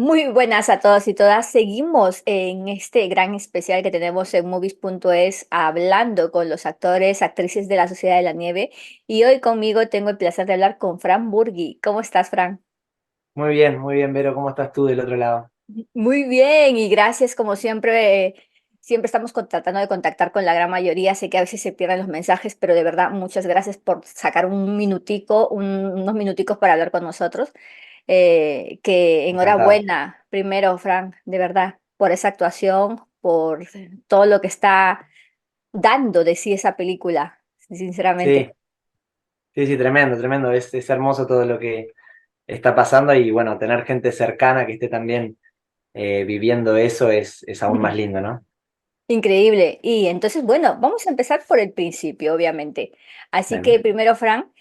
Muy buenas a todos y todas. Seguimos en este gran especial que tenemos en movies.es hablando con los actores, actrices de la Sociedad de la Nieve. Y hoy conmigo tengo el placer de hablar con Fran Burgui. ¿Cómo estás, Fran? Muy bien, Vero, ¿cómo estás tú del otro lado? Muy bien y gracias como siempre. Siempre estamos tratando de contactar con la gran mayoría. Sé que a veces se pierden los mensajes, pero de verdad muchas gracias por sacar un minutico, unos minuticos para hablar con nosotros. Que Encantado. enhorabuena, primero, Frank, de verdad, por esa actuación, por todo lo que está dando de sí esa película, sinceramente. Sí, sí, sí, tremendo, tremendo. Es hermoso todo lo que está pasando y bueno, tener gente cercana que esté también viviendo eso es aún más lindo, ¿no? Increíble. Y entonces, bueno, vamos a empezar por el principio, obviamente. Así que Dale. primero, Fran,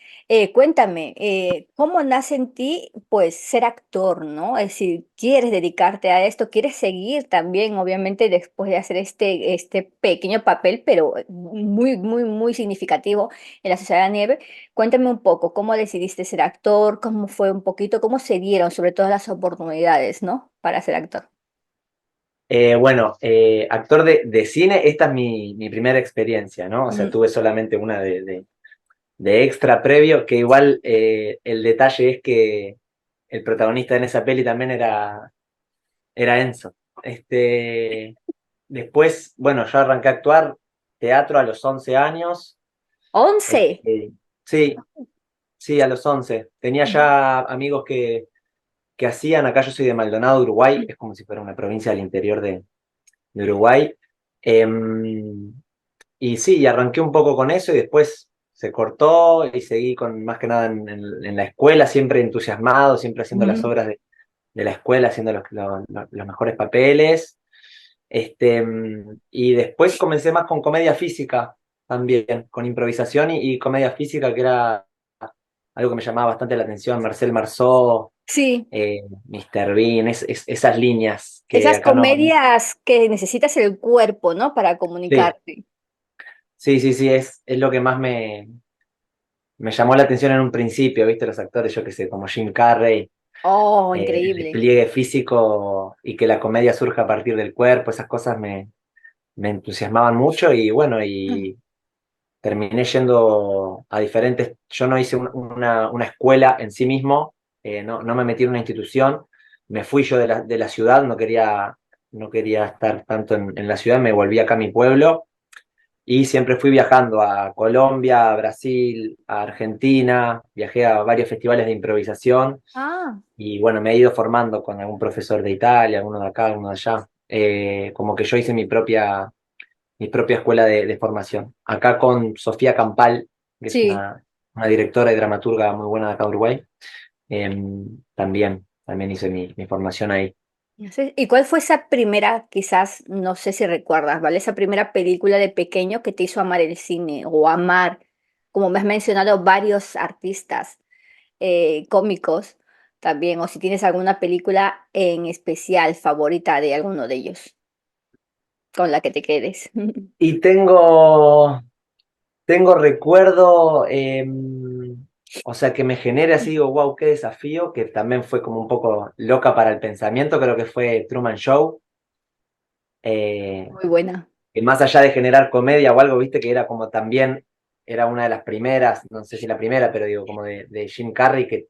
cuéntame, ¿cómo nace en ti, pues, ser actor, ¿no? Es decir, ¿quieres dedicarte a esto? ¿Quieres seguir también, obviamente, después de hacer este pequeño papel, pero muy, muy, muy significativo en la Sociedad de la Nieve? Cuéntame un poco, ¿cómo decidiste ser actor? ¿Cómo fue un poquito? ¿Cómo se dieron, sobre todo, las oportunidades, ¿no? Para ser actor. Bueno, actor de cine, esta es mi primera experiencia, ¿no? O sea, Mm, tuve solamente una de extra previo, que igual el detalle es que el protagonista en esa peli también era Enzo. Después, bueno, yo arranqué a actuar teatro a los 11 años. 11. Este, sí, sí, a los 11. Tenía ya amigos que hacían, acá yo soy de Maldonado, Uruguay, es como si fuera una provincia del interior de Uruguay. Y sí, y arranqué un poco con eso y después se cortó y seguí con más que nada en la escuela, siempre entusiasmado, siempre haciendo las Mm. obras de la escuela, haciendo los mejores papeles. Y después comencé más con comedia física también, con improvisación y comedia física, que era algo que me llamaba bastante la atención, Marcel Marceau, Sí, Mr. Bean, esas líneas que esas acá no. comedias que necesitas el cuerpo, ¿no? Para Sí, comunicarte. sí, sí, sí, es lo que más me llamó la atención en un principio, ¿viste? Los actores, yo qué sé, como Jim Carrey, Oh, el increíble. despliegue físico y que la comedia surja a partir del cuerpo, esas cosas me entusiasmaban mucho y bueno, y terminé yendo a diferentes, yo no hice una escuela en sí mismo, no me metí en una institución, me fui yo de la ciudad, no quería estar tanto en la ciudad, me volví acá a mi pueblo y siempre fui viajando a Colombia, a Brasil, a Argentina, viajé a varios festivales de improvisación Ah, y bueno, me he ido formando con algún profesor de Italia, alguno de acá, alguno de allá. Como que yo hice mi propia escuela de formación. Acá con Sofía Campal, que es sí. una directora y dramaturga muy buena de acá de Uruguay, también hice mi formación ahí. No sé, ¿y cuál fue esa primera, quizás, no sé si recuerdas, ¿vale? Esa primera película de pequeño que te hizo amar el cine o amar, como me has mencionado, varios artistas cómicos también, o si tienes alguna película en especial favorita de alguno de ellos, con la que te quedes. Y tengo recuerdo, o sea, que me genere así, digo, wow, qué desafío, que también fue como un poco loca para el pensamiento, creo que fue Truman Show. eh, Muy buena. que más allá de generar comedia o algo, viste que era como también, era una de las primeras, no sé si la primera, pero digo, como de Jim Carrey, que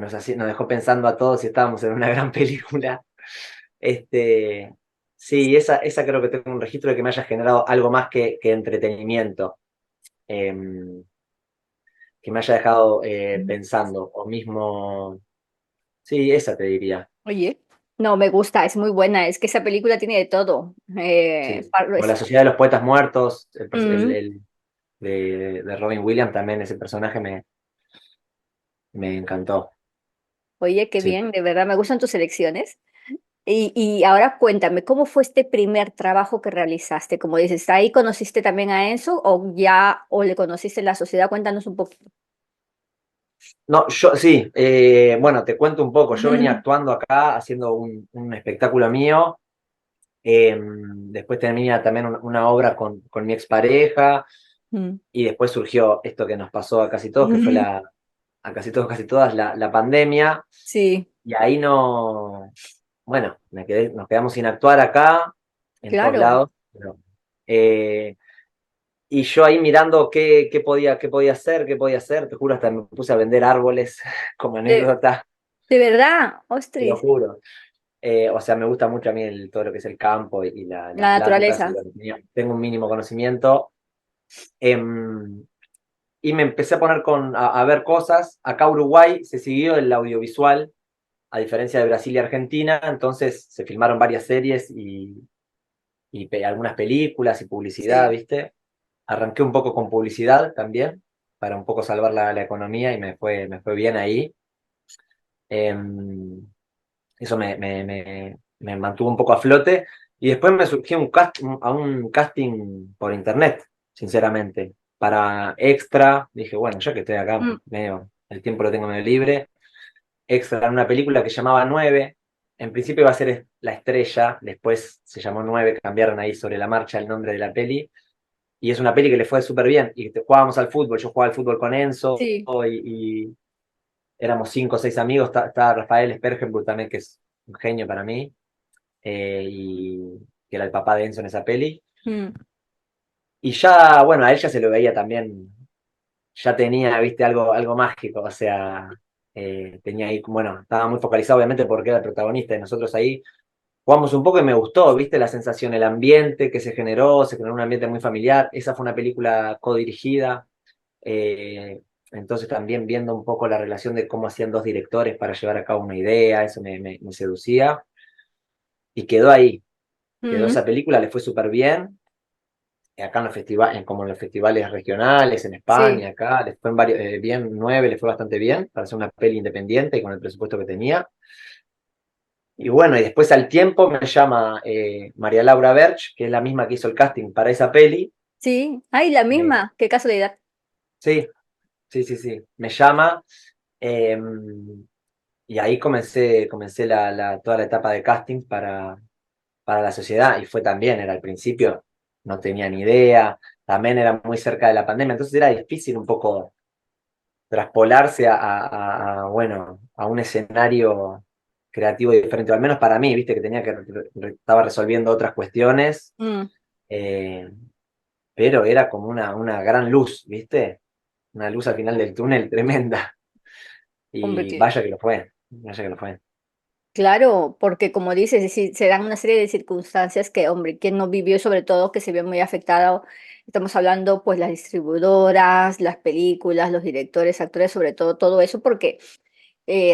nos dejó pensando a todos si estábamos en una gran película. Este, sí, esa creo que tengo un registro de que me haya generado algo más que entretenimiento, que me haya dejado pensando, o mismo, sí, esa te diría, Oye, no, me gusta, es muy buena, es que esa película tiene de todo. sí. O La Sociedad de los Poetas Muertos, Mm, de Robin Williams, también ese personaje me encantó. oye, qué Sí. bien, de verdad, me gustan tus elecciones. Y ahora cuéntame, ¿cómo fue este primer trabajo que realizaste? Como dices, ¿ahí conociste también a Enzo o ya, o le conociste en la sociedad? Cuéntanos un poquito. No, yo sí, bueno, te cuento un poco. Yo venía actuando acá haciendo un espectáculo mío. Después tenía también una obra con mi expareja. Mm. Y después surgió esto que nos pasó a casi todos, que fue a casi todos, casi todas, la pandemia. Sí. y ahí no, bueno, nos quedamos sin actuar acá, en todos Claro. lados. Eh, y yo ahí mirando qué podía hacer, qué podía hacer, te juro, hasta me puse a vender árboles como De, anécdota, de verdad, te lo ostras, juro. O sea, me gusta mucho a mí todo lo que es el campo y las la plantas, y naturaleza. bueno, tengo un mínimo conocimiento. Y me empecé a poner a ver cosas. Acá Uruguay se siguió el audiovisual, a diferencia de Brasil y Argentina, entonces se filmaron varias series y algunas películas y publicidad, Sí. ¿viste? Arranqué un poco con publicidad también, para un poco salvar la economía y me fue bien ahí. Em, Eso me mantuvo un poco a flote. Y después me surgió a un casting por internet, sinceramente, para extra. Dije, bueno, ya que estoy acá, Mm, medio, el tiempo lo tengo medio libre. Extra en una película que llamaba Nueve. En principio iba a ser La Estrella, después se llamó Nueve, cambiaron ahí sobre la marcha el nombre de la peli. Y es una peli que le fue súper bien. Y jugábamos al fútbol, yo jugaba al fútbol con Enzo sí. y éramos 5 o 6 amigos. Estaba Rafael Spergenburg también, que es un genio para mí, y que era el papá de Enzo en esa peli. Mm, Y ya, bueno, a él ya se lo veía también, ya tenía, viste, algo mágico, o sea, tenía ahí, bueno, estaba muy focalizado obviamente porque era el protagonista y nosotros ahí jugamos un poco y me gustó, viste, la sensación, el ambiente que se generó un ambiente muy familiar. Esa fue una película codirigida, eh, entonces también viendo un poco la relación de cómo hacían dos directores para llevar a cabo una idea, eso me seducía y quedó ahí. Quedó mm, esa película, le fue súper bien. Acá en los festivales, como en los festivales regionales, en sí. España, acá, les fue en varios, bien, Nueve le fue bastante bien para hacer una peli independiente y con el presupuesto que tenía. Y bueno, y después al tiempo me llama María Laura Berch, que es la misma que hizo el casting para esa peli. Sí. Ay, la Eh, misma. Qué casualidad. sí, sí. Me llama, eh, y ahí comencé toda la etapa de casting para la sociedad. Y fue también, era al principio, no tenía ni idea, también era muy cerca de la pandemia, entonces era difícil un poco traspolarse bueno, a un escenario creativo diferente, al menos para mí, viste, que tenía estaba resolviendo otras cuestiones, Mm, eh, pero era como una gran luz, viste, una luz al final del túnel tremenda, hombre, y vaya que lo fue, vaya que lo fue. claro, porque como dices, es decir, se dan una serie de circunstancias que, hombre, quien no vivió, sobre todo, que se vio muy afectado. Estamos hablando, pues, las distribuidoras, las películas, los directores, actores, sobre todo, todo eso, porque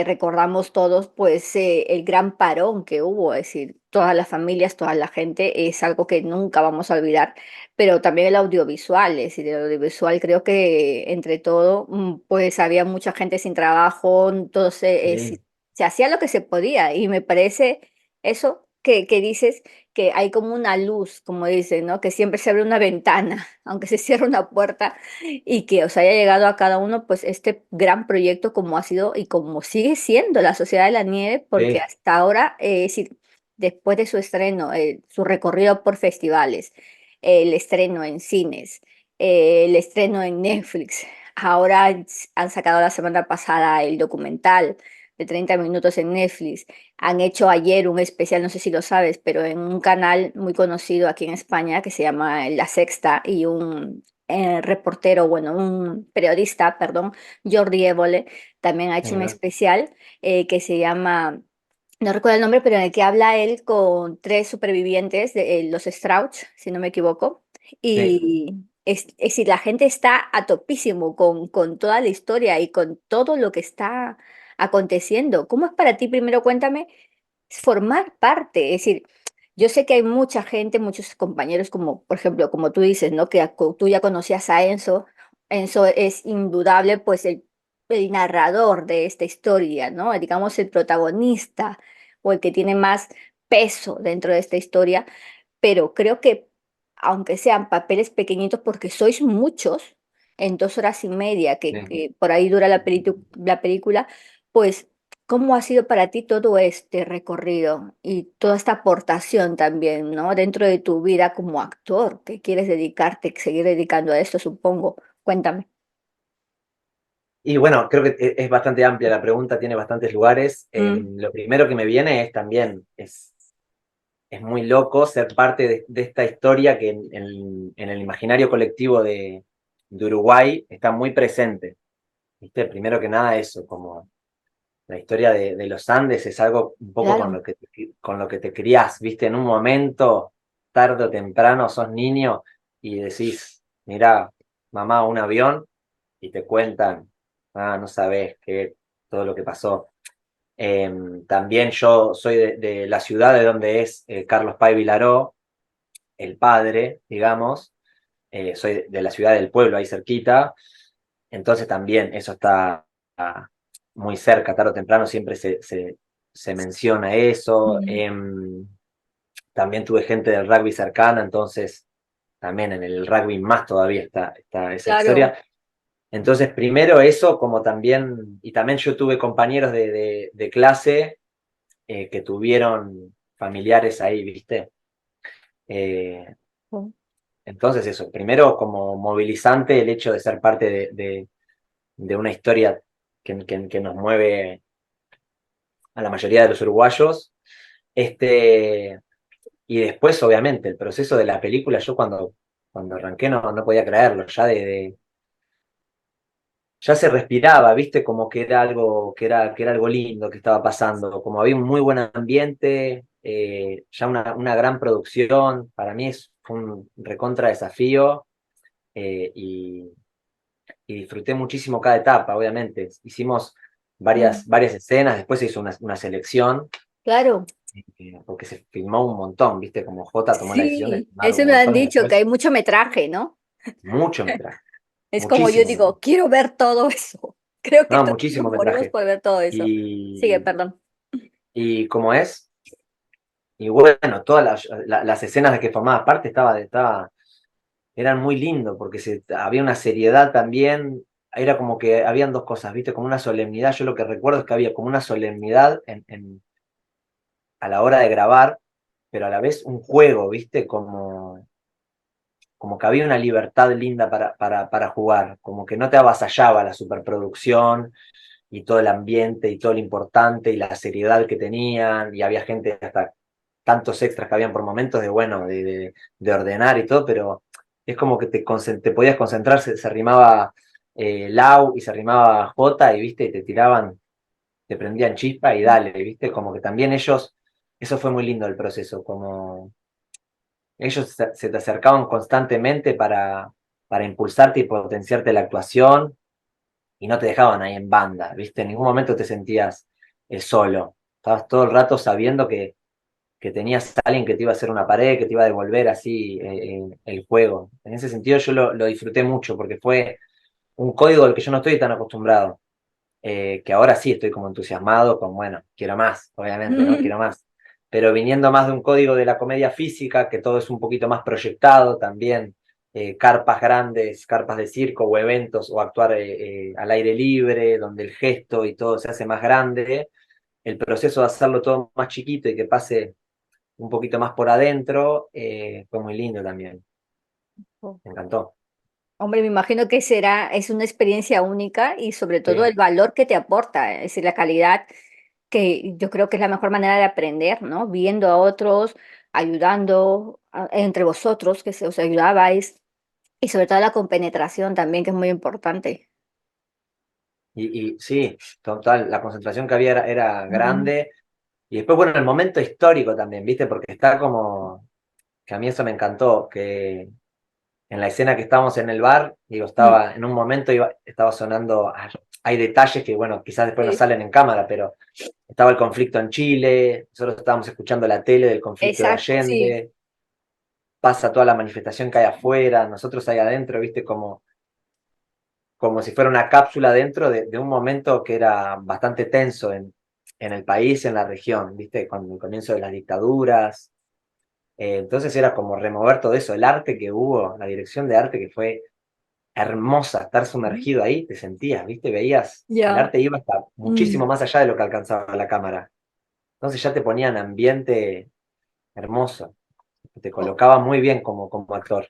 recordamos todos, pues, el gran parón que hubo, es decir, todas las familias, toda la gente, es algo que nunca vamos a olvidar, pero también el audiovisual, es decir, el audiovisual creo que entre todo, pues había mucha gente sin trabajo, todo Sí, se hacía lo que se podía y me parece eso que dices, que hay como una luz, como dicen, ¿no? Que siempre se abre una ventana, aunque se cierre una puerta y que os haya llegado a cada uno pues este gran proyecto como ha sido y como sigue siendo la Sociedad de la Nieve, porque sí, hasta ahora, es decir, después de su estreno, su recorrido por festivales, el estreno en cines, el estreno en Netflix, ahora han sacado la semana pasada el documental de 30 minutos en Netflix, han hecho ayer un especial, no sé si lo sabes, pero en un canal muy conocido aquí en España que se llama La Sexta y un reportero, bueno, un periodista, perdón, Jordi Évole, también ha hecho un mira, especial que se llama, no recuerdo el nombre, pero en el que habla él con tres supervivientes de los Strauch, si no me equivoco, sí. y es decir, la gente está a topísimo con toda la historia y con todo lo que está aconteciendo. ¿Cómo es para ti? Primero cuéntame formar parte, es decir, yo sé que hay mucha gente, muchos compañeros, como por ejemplo, como tú dices, ¿no? Que tú ya conocías a Enzo. Enzo es indudable, pues, el narrador de esta historia, ¿no? Digamos, el protagonista o el que tiene más peso dentro de esta historia, pero creo que, aunque sean papeles pequeñitos, porque sois muchos, en 2 horas y media, Sí. que por ahí dura la película, pues ¿cómo ha sido para ti todo este recorrido y toda esta aportación también, ¿no? Dentro de tu vida como actor, que quieres dedicarte, seguir dedicando a esto, supongo. Cuéntame. Y bueno, creo que es bastante amplia la pregunta, tiene bastantes lugares. Mm, Lo primero que me viene es también, es muy loco ser parte de esta historia que en el imaginario colectivo de Uruguay está muy presente. ¿Viste? Primero que nada eso, como la historia de los Andes es algo un poco claro. con lo que te criás, ¿viste? En un momento, tarde o temprano, sos niño y decís, mirá, mamá, un avión, y te cuentan, no sabés qué, todo lo que pasó. También yo soy de la ciudad de donde es Carlos Pay Vilaró, el padre, digamos. Soy de la ciudad del pueblo, ahí cerquita. Entonces también eso está muy cerca, tarde o temprano siempre se menciona eso. Mm, También tuve gente del rugby cercana, entonces también en el rugby más todavía está esa claro. historia. Entonces, primero eso, como también, y también yo tuve compañeros de clase que tuvieron familiares ahí, ¿viste? Eh, Oh, entonces eso, primero como movilizante el hecho de ser parte de una historia que nos mueve a la mayoría de los uruguayos. Este, y después, obviamente, el proceso de la película, yo cuando arranqué no podía creerlo, ya se respiraba, viste, como que era algo, que era algo lindo que estaba pasando, como había un muy buen ambiente, ya una gran producción, para mí fue un recontra desafío, eh, y, y disfruté muchísimo cada etapa, obviamente. Hicimos mm, varias escenas, después se hizo una selección, claro. porque se filmó un montón, viste, como Jota tomó la decisión de Sí, filmar eso un me han montón y dicho, que después hay mucho metraje, ¿no? mucho metraje, Es como yo muchísimo metraje. digo, quiero ver todo eso. Creo que No, todos nos muchísimo morimos metraje. por ver todo eso. Sigue, Y, perdón. y como es, y bueno, todas las escenas de que formaba parte eran muy lindo, porque había una seriedad también, era como que habían dos cosas, viste, como una solemnidad, yo lo que recuerdo es que había como una solemnidad a la hora de grabar, pero a la vez un juego, viste, como que había una libertad linda para jugar, como que no te avasallaba la superproducción y todo el ambiente y todo lo importante y la seriedad que tenían, y había gente hasta tantos extras que habían por momentos de, bueno, de ordenar y todo, pero es como que te podías concentrar, se arrimaba Lau y se arrimaba Jota y viste, y te tiraban, te prendían chispa y dale, viste, como que también ellos, eso fue muy lindo el proceso, como ellos se te acercaban constantemente para impulsarte y potenciarte la actuación y no te dejaban ahí en banda, ¿viste? En ningún momento te sentías solo. Estabas todo el rato sabiendo que tenías a alguien que te iba a hacer una pared, que te iba a devolver así el juego. En ese sentido yo lo disfruté mucho porque fue un código al que yo no estoy tan acostumbrado, que ahora sí estoy como entusiasmado con, bueno, quiero más, obviamente, ¿no? Mm, Quiero más. Pero viniendo más de un código de la comedia física, que todo es un poquito más proyectado también, carpas grandes, carpas de circo o eventos, o actuar al aire libre, donde el gesto y todo se hace más grande, el proceso de hacerlo todo más chiquito y que pase un poquito más por adentro, fue muy lindo también, oh. me encantó. Hombre, me imagino que es una experiencia única y sobre todo Sí. el valor que te aporta, es decir, la calidad que yo creo que es la mejor manera de aprender, ¿no? Viendo a otros, ayudando entre vosotros, que se os ayudabais, y sobre todo la compenetración también, que es muy importante. Y sí, total, la concentración que había era Mm, grande. Y después, bueno, el momento histórico también, ¿viste? Porque está como, que a mí eso me encantó, que en la escena que estábamos en el bar, digo, mm, estaba, en un momento estaba sonando, hay detalles que, bueno, quizás después no sí, salen en cámara, pero estaba el conflicto en Chile, nosotros estábamos escuchando la tele del conflicto de exacto, sí, Allende, pasa toda la manifestación que hay afuera, nosotros ahí adentro, ¿viste? Como si fuera una cápsula dentro de un momento que era bastante tenso en el país, en la región, ¿viste? Con el comienzo de las dictaduras. Entonces era como remover todo eso, el arte que hubo, la dirección de arte que fue hermosa, estar mm, sumergido ahí, te sentías, ¿viste? Veías, el ya, arte iba hasta mm, muchísimo más allá de lo que alcanzaba la cámara. Entonces ya te ponían ambiente hermoso, te oh, colocaba muy bien como actor.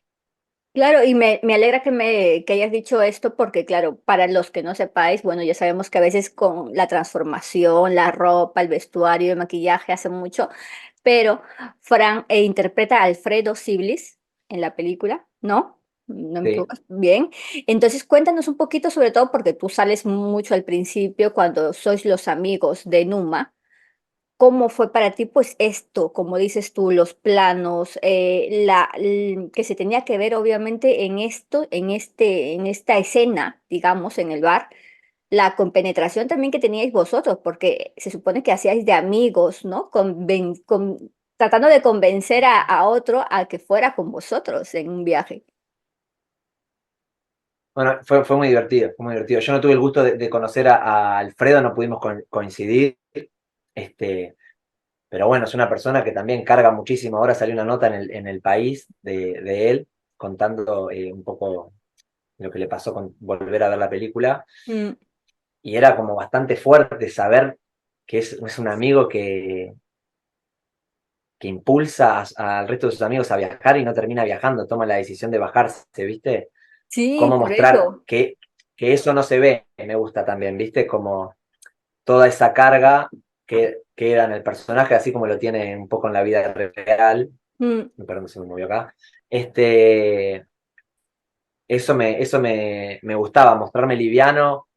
Claro, y me alegra que hayas dicho esto porque, claro, para los que no sepáis, bueno, ya sabemos que a veces con la transformación, la ropa, el vestuario, el maquillaje hace mucho, pero Fran interpreta a Alfredo Siblis en la película, ¿no? ¿No me Sí. equivoco? Bien. Entonces, cuéntanos un poquito, sobre todo porque tú sales mucho al principio cuando sois los amigos de Numa. ¿Cómo fue para ti, pues, esto, como dices tú, los planos, que se tenía que ver obviamente en esto, en esta escena, digamos, en el bar, la compenetración también que teníais vosotros, porque se supone que hacíais de amigos, ¿no? Tratando de convencer a otro a que fuera con vosotros en un viaje. Bueno, fue muy divertido, fue muy divertido. Yo no tuve el gusto de conocer a Alfredo, no pudimos coincidir. Este, pero bueno, es una persona que también carga muchísimo. Ahora salió una nota en el país de él contando un poco lo que le pasó con volver a ver la película. Mm, Y era como bastante fuerte saber que es un amigo que impulsa al resto de sus amigos a viajar y no termina viajando, toma la decisión de bajarse, ¿viste? sí, Cómo por mostrar eso. que eso no se ve, me gusta también, ¿viste? Como toda esa carga que queda en el personaje, así como lo tiene un poco en la vida real. Mm, Perdón, se me movió acá. Este, me gustaba, mostrarme liviano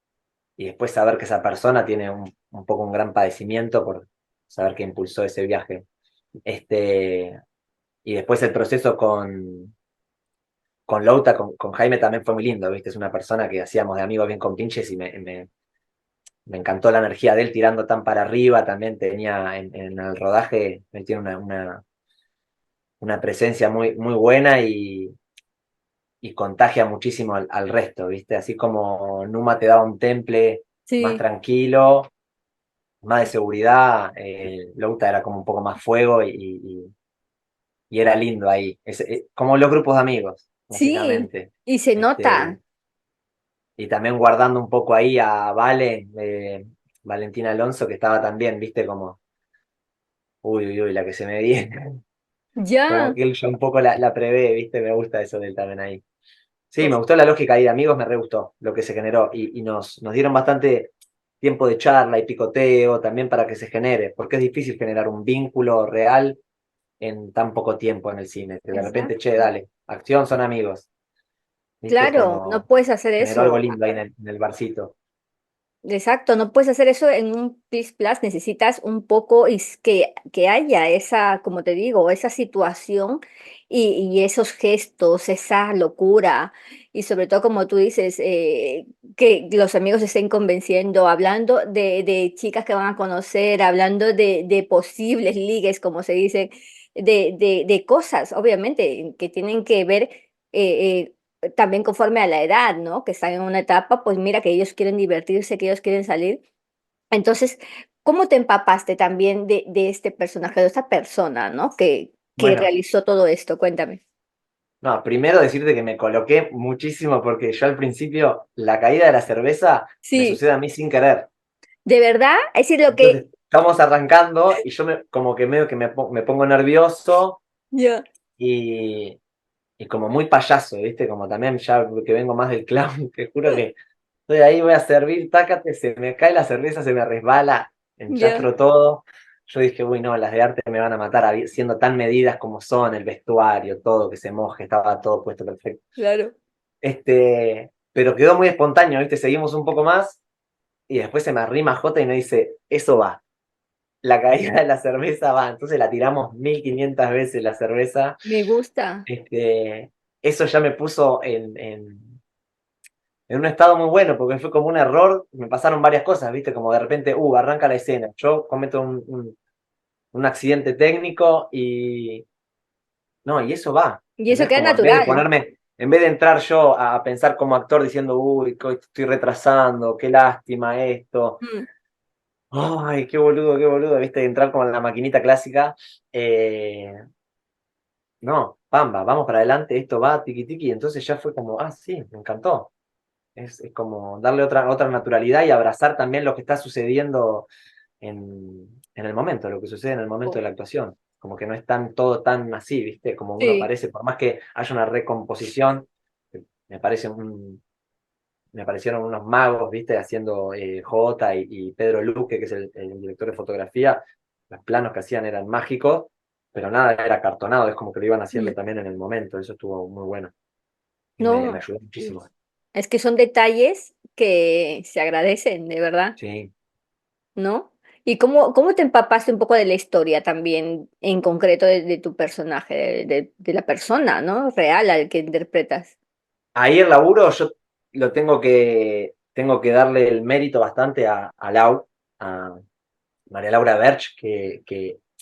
y después saber que esa persona tiene un poco un gran padecimiento por saber que impulsó ese viaje. Este, y después el proceso con Louta, con Jaime también fue muy lindo, ¿viste? Es una persona que hacíamos de amigos bien con pinches y me encantó la energía de él tirando tan para arriba, también tenía en el rodaje, él tiene una presencia muy buena y contagia muchísimo al resto, ¿viste? Así como Numa te daba un temple más sí, tranquilo, más de seguridad, Louta era como un poco más fuego y era lindo ahí, como los grupos de amigos, sí, básicamente. y se Este, nota, y también guardando un poco ahí a Vale, Valentina Alonso, que estaba también, ¿viste? Como, uy, la que se me viene. Como ya, que él ya un poco la prevé, ¿viste? Me gusta eso de él también ahí. Sí, me pues, gustó la lógica ahí de amigos, me re gustó lo que se generó. Y nos dieron bastante tiempo de charla y picoteo también para que se genere, porque es difícil generar un vínculo real en tan poco tiempo en el cine. Que de repente, che, exacto. dale, acción, son amigos. ¿Viste? Claro, no Como puedes hacer generó algo eso. lindo ahí en el barcito. Exacto, no puedes hacer eso en un Plus Plus, necesitas un poco que haya esa, como te digo, esa situación y esos gestos, esa locura y sobre todo como tú dices, que los amigos se estén convenciendo, hablando de chicas que van a conocer, hablando de posibles ligues, como se dice, de cosas, obviamente, que tienen que ver también conforme a la edad, ¿no? Que están en una etapa, pues mira que ellos quieren divertirse, que ellos quieren salir. Entonces, ¿cómo te empapaste también de este personaje, de esta persona, ¿no? Que Bueno, realizó todo esto? Cuéntame. no, primero decirte que me coloqué muchísimo porque yo al principio la caída de la cerveza me Sí, sucede a mí sin querer. de verdad, es decir, lo que... Entonces, estamos arrancando y yo como que medio que me pongo nervioso Ya, y, y como muy payaso, ¿viste? Como también ya que vengo más del clown, te juro que estoy ahí, voy a servir, tácate, se me cae la cerveza, se me resbala, ya, enchastro todo. Yo dije, uy, no, las de arte me van a matar, siendo tan medidas como son, el vestuario, todo, que se moje, estaba todo puesto perfecto. claro. Pero quedó muy espontáneo, ¿viste? Seguimos un poco más y después se me arrima Jota y me dice, eso va, la caída de la cerveza va. Entonces la tiramos 1500 veces la cerveza. Me gusta. Eso ya me puso en un estado muy bueno, porque fue como un error, me pasaron varias cosas, ¿viste? Como de repente, arranca la escena, yo cometo un accidente técnico y no, y eso va, Y eso ¿entendés? queda Como en vez de natural. ponerme, en vez de entrar yo a pensar como actor diciendo, uy, estoy retrasando, qué lástima esto, Mm. ay, qué boludo, ¿viste? Entrar como en la maquinita clásica, eh, no, pamba, vamos para adelante, esto va, tiki tiki, y entonces ya fue como, sí, me encantó. Es como darle otra naturalidad y abrazar también lo que está sucediendo en el momento, lo que sucede en el momento de Oh, la actuación. Como que no es todo tan así, ¿viste? Como uno sí, parece, por más que haya una recomposición, me parece me parecieron unos magos, ¿viste? Haciendo Jota y Pedro Luque, que es el director de fotografía. Los planos que hacían eran mágicos, pero nada era cartonado, es como que lo iban haciendo Mm. también en el momento. Eso estuvo muy bueno y me No, ayudó muchísimo. es que son detalles que se agradecen, de verdad, Sí. ¿no? ¿Y cómo te empapaste un poco de la historia también, en concreto de tu personaje, de la persona, ¿no? Real al que interpretas. Ahí el laburo yo lo tengo que darle el mérito bastante a Lau, a María Laura Berch,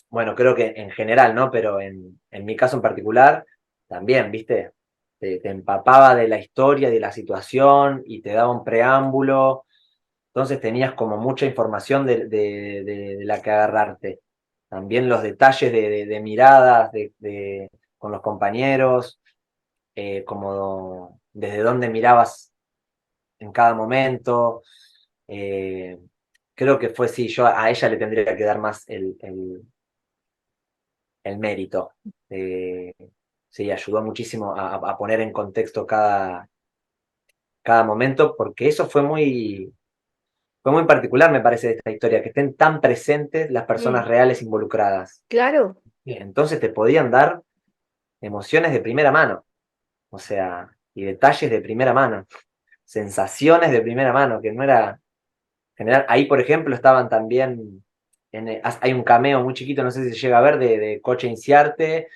bueno, creo que en general, ¿no? Pero en mi caso en particular, también, ¿viste? Te empapaba de la historia, de la situación y te daba un preámbulo. Entonces tenías como mucha información de la que agarrarte. También los detalles de miradas con los compañeros, como desde dónde mirabas en cada momento. Eh, Creo que fue, sí, yo a ella le tendría que dar más el mérito. Eh, sí, ayudó muchísimo a poner en contexto cada momento, porque eso fue muy particular, me parece, de esta historia, que estén tan presentes las Mm, personas reales involucradas. claro, Entonces te podían dar emociones de primera mano, o sea, y detalles de primera mano, sensaciones de primera mano, que no era general. Ahí, por ejemplo, estaban también, hay un cameo muy chiquito, no sé si se llega a ver, de Coche Inciarte,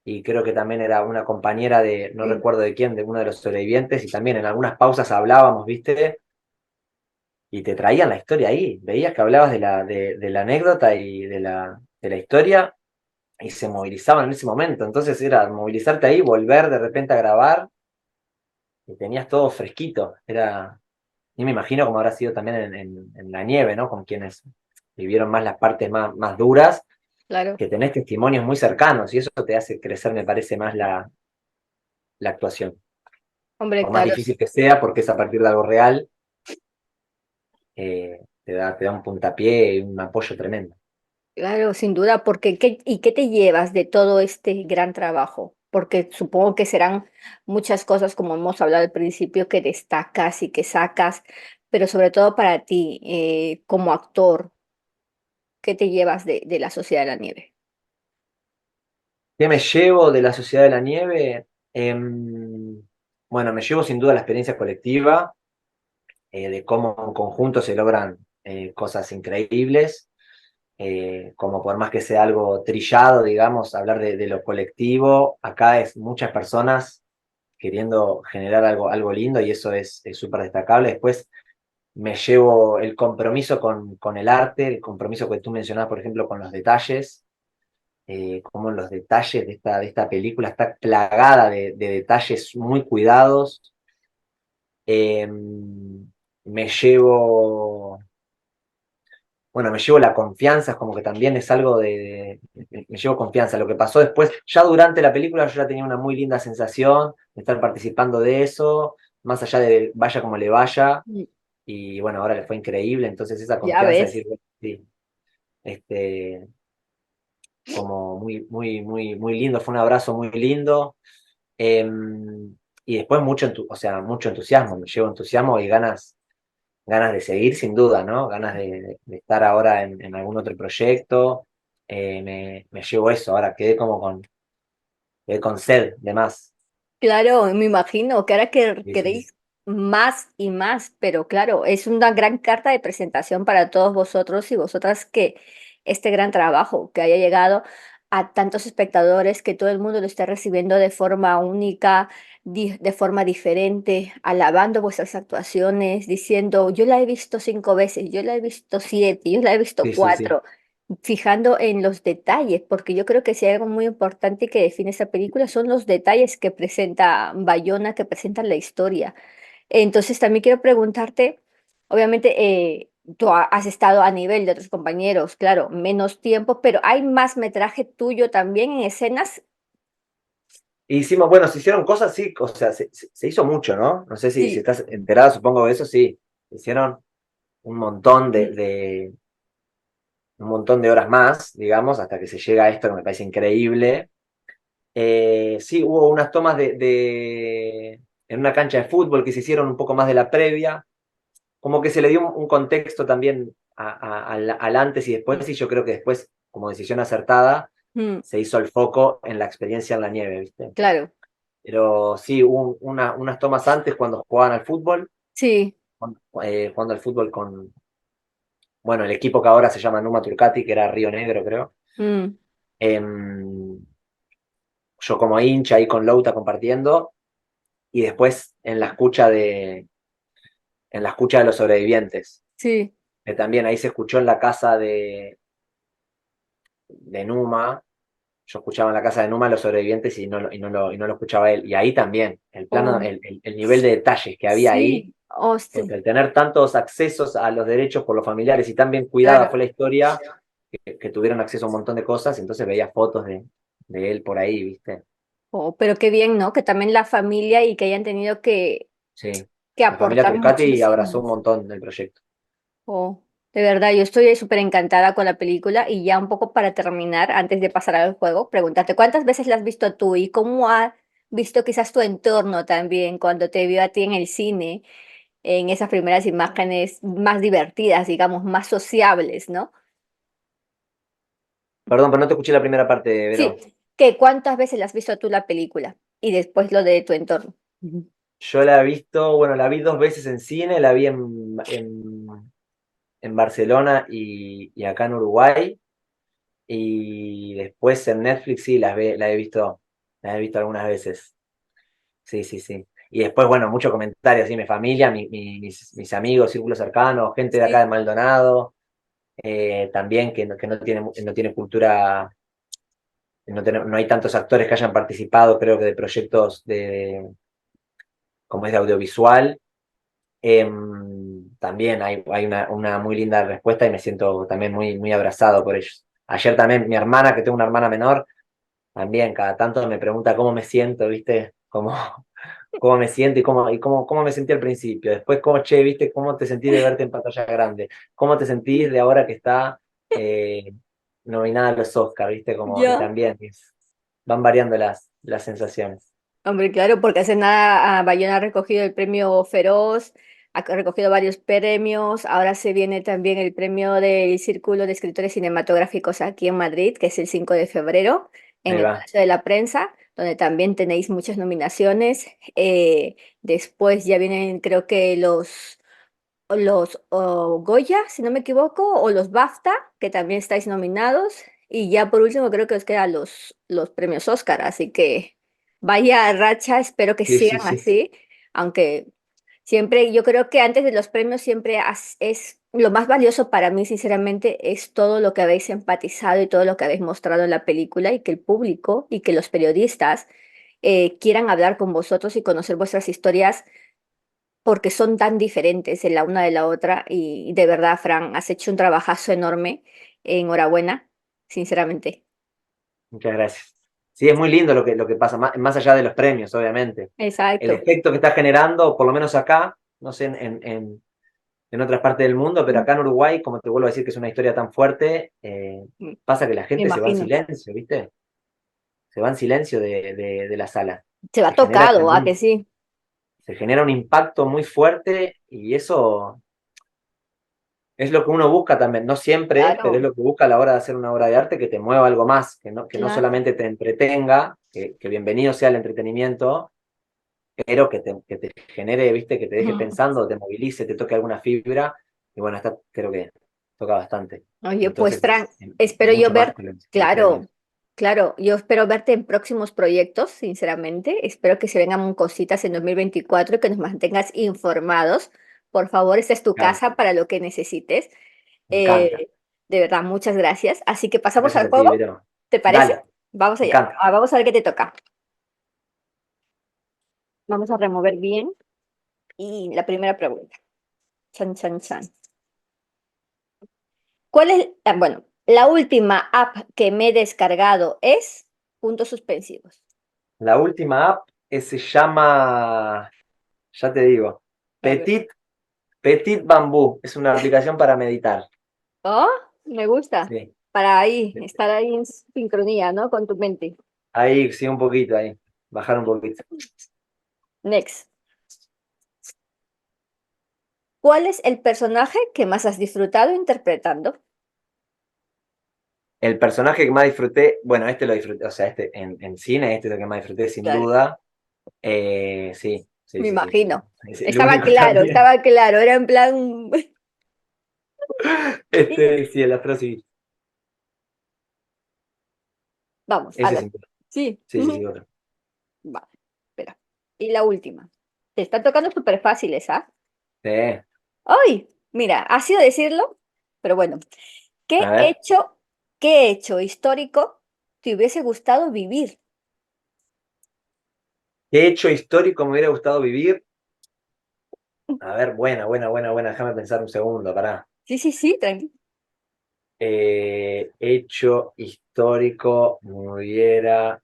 y creo que también era una compañera no sí, recuerdo de quién, de uno de los sobrevivientes, y también en algunas pausas hablábamos, ¿viste? Y te traían la historia ahí, veías que hablabas de la anécdota y de la historia, y se movilizaban en ese momento, entonces era movilizarte ahí, volver de repente a grabar, y tenías todo fresquito, y me imagino cómo habrá sido también en la nieve, ¿no? Con quienes vivieron más las partes más duras, claro. que tenés testimonios muy cercanos y eso te hace crecer, me parece, más la actuación. Hombre, Por más claro, difícil que sea, porque es a partir de algo real, te da un puntapié y un apoyo tremendo. claro, sin duda, porque ¿y qué te llevas de todo este gran trabajo? Porque supongo que serán muchas cosas, como hemos hablado al principio, que destacas y que sacas, pero sobre todo para ti, como actor, ¿qué te llevas de La Sociedad de la Nieve? ¿Qué me llevo de la Sociedad de la Nieve? Bueno, me llevo sin duda la experiencia colectiva, de cómo en conjunto se logran cosas increíbles, como por más que sea algo trillado, digamos, hablar de lo colectivo, acá es muchas personas queriendo generar algo lindo y eso es súper destacable. Después me llevo el compromiso con el arte, el compromiso que tú mencionabas, por ejemplo, con los detalles, como los detalles de esta película está plagada de detalles muy cuidados. Eh, Me llevo bueno, me llevo la confianza, es como que también es algo me llevo confianza. Lo que pasó después, ya durante la película yo ya tenía una muy linda sensación de estar participando de eso, más allá de vaya como le vaya, Mm, y bueno, ahora le fue increíble, entonces esa ya confianza de ves, decir, bueno, sí, este, como muy lindo, fue un abrazo muy lindo. Eh, y después o sea, mucho entusiasmo, me llevo entusiasmo y ganas de seguir sin duda, ¿no? Ganas de estar ahora en algún otro proyecto. Me llevo eso, ahora quedé con sed de más. claro, me imagino que ahora que Sí, sí. queréis más y más, pero claro, es una gran carta de presentación para todos vosotros y vosotras que este gran trabajo que haya llegado a tantos espectadores, que todo el mundo lo esté recibiendo de forma única, de forma diferente, alabando vuestras actuaciones, diciendo, yo la he visto 5 veces, yo la he visto 7, yo la he visto Sí, sí, sí. 4, fijando en los detalles, porque yo creo que si hay algo muy importante que define esta película son los detalles que presenta Bayona, que presentan la historia. Entonces también quiero preguntarte, obviamente tú has estado a nivel de otros compañeros, claro, menos tiempo, pero hay más metraje tuyo también en escenas. Hicimos, bueno, se hicieron cosas, sí, o sea, se hizo mucho, ¿no? No sé si Sí. estás enterada, supongo de eso, sí. Se hicieron un montón Mm, un montón de horas más, digamos, hasta que se llega a esto que me parece increíble. Sí, hubo unas tomas en una cancha de fútbol, que se hicieron un poco más de la previa, como que se le dio un contexto también al antes y después, y yo creo que después, como decisión acertada, Mm, se hizo el foco en la experiencia en la nieve, ¿viste? claro, Pero sí, hubo unas tomas antes cuando jugaban al fútbol, sí. jugando al fútbol con, bueno, el equipo que ahora se llama Numa Turcati, que era Río Negro, creo. Mm, Em, yo como hincha ahí con Louta compartiendo, y después en la escucha de los sobrevivientes, sí. que también ahí se escuchó en la casa de Numa. Yo escuchaba en la casa de Numa los sobrevivientes y no lo escuchaba él. Y ahí también, el plano, Oh, el nivel de detalles que había ahí, sí. Oh, porque sí, al tener tantos accesos a los derechos por los familiares y tan bien cuidada claro. fue la historia, que tuvieron acceso a un montón de cosas, entonces veía fotos de él por ahí, ¿viste? Oh, pero qué bien, ¿no? Que también la familia y que hayan tenido Sí. que La familia aportar Turcati abrazó muchísimo. un montón del proyecto. Oh, de verdad, yo estoy súper encantada con la película y ya un poco para terminar, antes de pasar al juego, pregúntate, ¿cuántas veces la has visto tú y cómo ha visto quizás tu entorno también cuando te vio a ti en el cine, en esas primeras imágenes más divertidas, digamos, más sociables, ¿no? Perdón, pero no te escuché la primera parte, Sí, Vero. que cuántas veces la has visto tú la película y después lo de tu entorno. Ujú. Yo la he visto, bueno, la vi 2 veces en cine, la vi en Barcelona y acá en Uruguay. Y después en Netflix sí, la he visto algunas veces. Sí, sí, sí. Y después, bueno, muchos comentarios, sí, mi familia, mis amigos, círculo cercano, gente de acá de Sí, Maldonado, también que no tiene cultura, no hay tantos actores que hayan participado, creo que de proyectos como es de audiovisual. También hay una muy linda respuesta y me siento también muy, muy abrazado por ellos. Ayer también mi hermana, que tengo una hermana menor, también cada tanto me pregunta cómo me siento, ¿viste? Cómo me siento y cómo me sentí al principio. Después, che, ¿viste? ¿Cómo te sentís de verte en pantalla grande? ¿Cómo te sentís de ahora que está eh, nominada a los Oscars, ¿viste? Y ya. también van variando las sensaciones. Hombre, claro, porque hace nada Bayona ha recogido el premio Feroz, ha recogido varios premios, ahora se viene también el premio del Círculo de Escritores Cinematográficos aquí en Madrid, que es el 5 de febrero, en Ahí el va. Palacio de la Prensa, donde también tenéis muchas nominaciones. Después ya vienen, creo que los Goya, si no me equivoco, o los BAFTA, que también estáis nominados. Y ya por último creo que os quedan los premios Oscar, así que vaya racha, espero que Sí, sí, sigan sí. así, aunque siempre, yo creo que antes de los premios siempre es lo más valioso para mí, sinceramente, es todo lo que habéis empatizado y todo lo que habéis mostrado en la película y que el público y que los periodistas quieran hablar con vosotros y conocer vuestras historias porque son tan diferentes en la una de la otra y de verdad, Fran, has hecho un trabajazo enorme. Enhorabuena, sinceramente. Muchas gracias. Sí, es muy lindo lo que pasa, más allá de los premios, obviamente. El Exacto. efecto que está generando, por lo menos acá, no sé en otras partes del mundo, pero Mm, acá en Uruguay, como te vuelvo a decir que es una historia tan fuerte, mm, pasa que la Me gente se va en imagino. silencio, ¿viste? Se va en silencio de la sala. Se va Se genera tocado, como ¿a que sí? se genera un impacto muy fuerte y eso es lo que uno busca también, no siempre, pero es Claro, lo que busca a la hora de hacer una obra de arte, que te mueva algo más, que no claro. solamente te entretenga, que bienvenido sea el entretenimiento, pero que te genere, ¿viste? Que te deje Ujú. pensando, te movilice, te toque alguna fibra, y bueno, esta creo que toca bastante. Oye, pues Entonces Fran, es espero yo mucho más ver, que los claro, premios. claro, yo espero verte en próximos proyectos, sinceramente. Espero que se vengan cositas en 2024 y que nos mantengas informados. Por favor, esta es tu Claro, casa para lo que necesites. me encanta. Eh, de verdad, muchas gracias. Así que pasamos Gracias al a ti, juego. Vero. ¿Te parece? Dale, Vamos me allá. encanta. Vamos a ver qué te toca. Vamos a remover bien. Y la primera pregunta. Chan, chan, chan. ¿Cuál es, bueno, la última app que me he descargado es puntos suspensivos? La última app se llama, ya te digo, A ver. Petit, Petit Bambú. Es una aplicación para meditar. Oh, me gusta. Sí. Para ahí, estar ahí en sincronía, ¿no? Con tu mente. Ahí, sí, un poquito ahí. Bajar un poquito. Next. ¿Cuál es el personaje que más has disfrutado interpretando? El personaje que más disfruté, bueno, este lo disfruté, o sea, este en cine, este es el que más disfruté sin Claro. duda. Sí, sí, Me sí, sí. imagino. Es el único también. Estaba claro, era en plan... Sí, el Afro sí. Vamos, a Ese ver. sin duda. Sí. Sí, sí, sí, otro. Vale, espera. Y la última. Te están tocando súper fáciles, ¿ah? Sí, ¡Ay! Mira, ha sido decirlo, pero bueno. a ¿Qué ver. hecho, qué hecho histórico te hubiese gustado vivir? ¿Qué hecho histórico me hubiera gustado vivir? A ver, buena. Déjame pensar un segundo, pará. Sí, sí, sí, tranquilo. Hecho histórico me hubiera.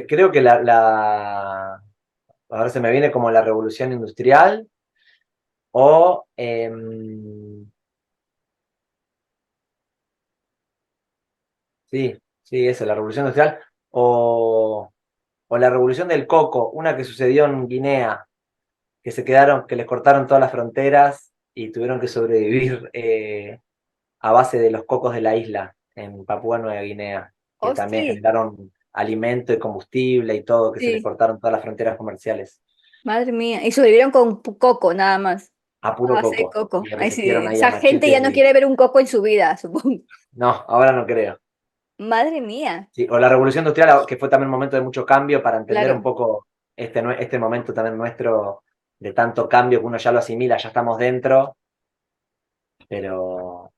Creo que ahora se me viene como la revolución industrial o. Sí, sí, eso, la revolución industrial o la revolución del coco, una que sucedió en Guinea, que se quedaron, que les cortaron todas las fronteras y tuvieron que sobrevivir a base de los cocos de la isla en Papúa Nueva Guinea, que Oh, también sí, generaron alimento y combustible y todo, que se les sí. cortaron todas las fronteras comerciales. Madre mía. Y sobrevivieron con coco, nada más. A puro Ah, sí, coco. coco. Y Ay, sí. resistieron ahí a Esa gente ya no machetes. quiere ver un coco en su vida, supongo. No, ahora no creo. Madre mía. Sí, o la revolución industrial, que fue también un momento de mucho cambio para entender un Claro. poco este momento también nuestro de tanto cambio que uno ya lo asimila, ya estamos dentro, pero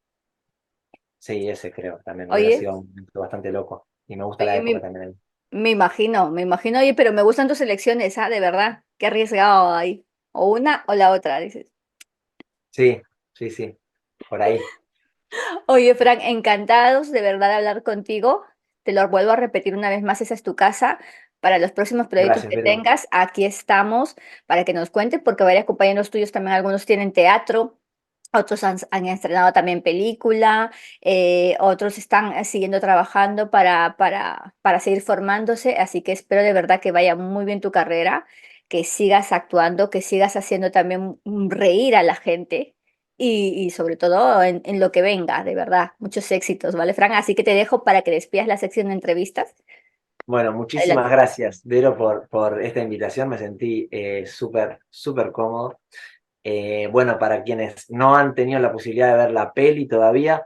sí, ese creo, también hubiera Oye, sido un momento bastante loco. Y me gusta la oye, época también. me imagino, oye, pero me gustan tus elecciones, ¿ah? De verdad. Qué arriesgado ahí. O una o la otra, dices. Sí, sí, sí, por ahí. Oye, Frank, encantados de verdad de hablar contigo. Te lo vuelvo a repetir una vez más, esa es tu casa. Para los próximos proyectos Gracias, que Vero. tengas, aquí estamos para que nos cuentes, porque varios compañeros tuyos también, algunos tienen teatro, otros han estrenado también película, otros están siguiendo trabajando para seguir formándose, así que espero de verdad que vaya muy bien tu carrera, que sigas actuando, que sigas haciendo también reír a la gente y sobre todo en lo que venga, de verdad. Muchos éxitos, ¿vale, Fran? Así que te dejo para que despidas la sección de entrevistas. Bueno, Adelante. muchísimas gracias, Vero, por esta invitación. Me sentí súper, súper cómodo. Bueno, para quienes no han tenido la posibilidad de ver la peli todavía,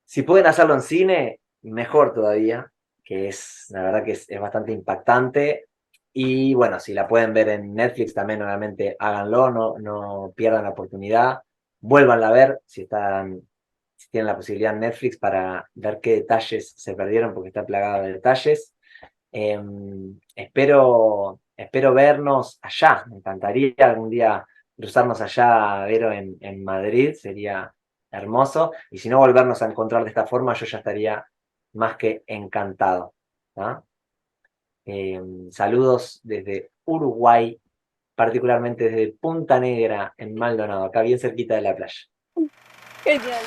si pueden hacerlo en cine, mejor todavía, que es, la verdad que es bastante impactante. Y bueno, si la pueden ver en Netflix también, obviamente háganlo, no pierdan la oportunidad. Vuélvanla a ver si tienen la posibilidad en Netflix para ver qué detalles se perdieron, porque está plagado de detalles. Espero vernos allá. Me encantaría algún día cruzarnos allá, Vero, en Madrid. Sería hermoso. Y si no, volvernos a encontrar de esta forma, yo ya estaría más que encantado. ¿Ah? Saludos desde Uruguay, particularmente desde Punta Negra, en Maldonado, acá bien cerquita de la playa. Genial.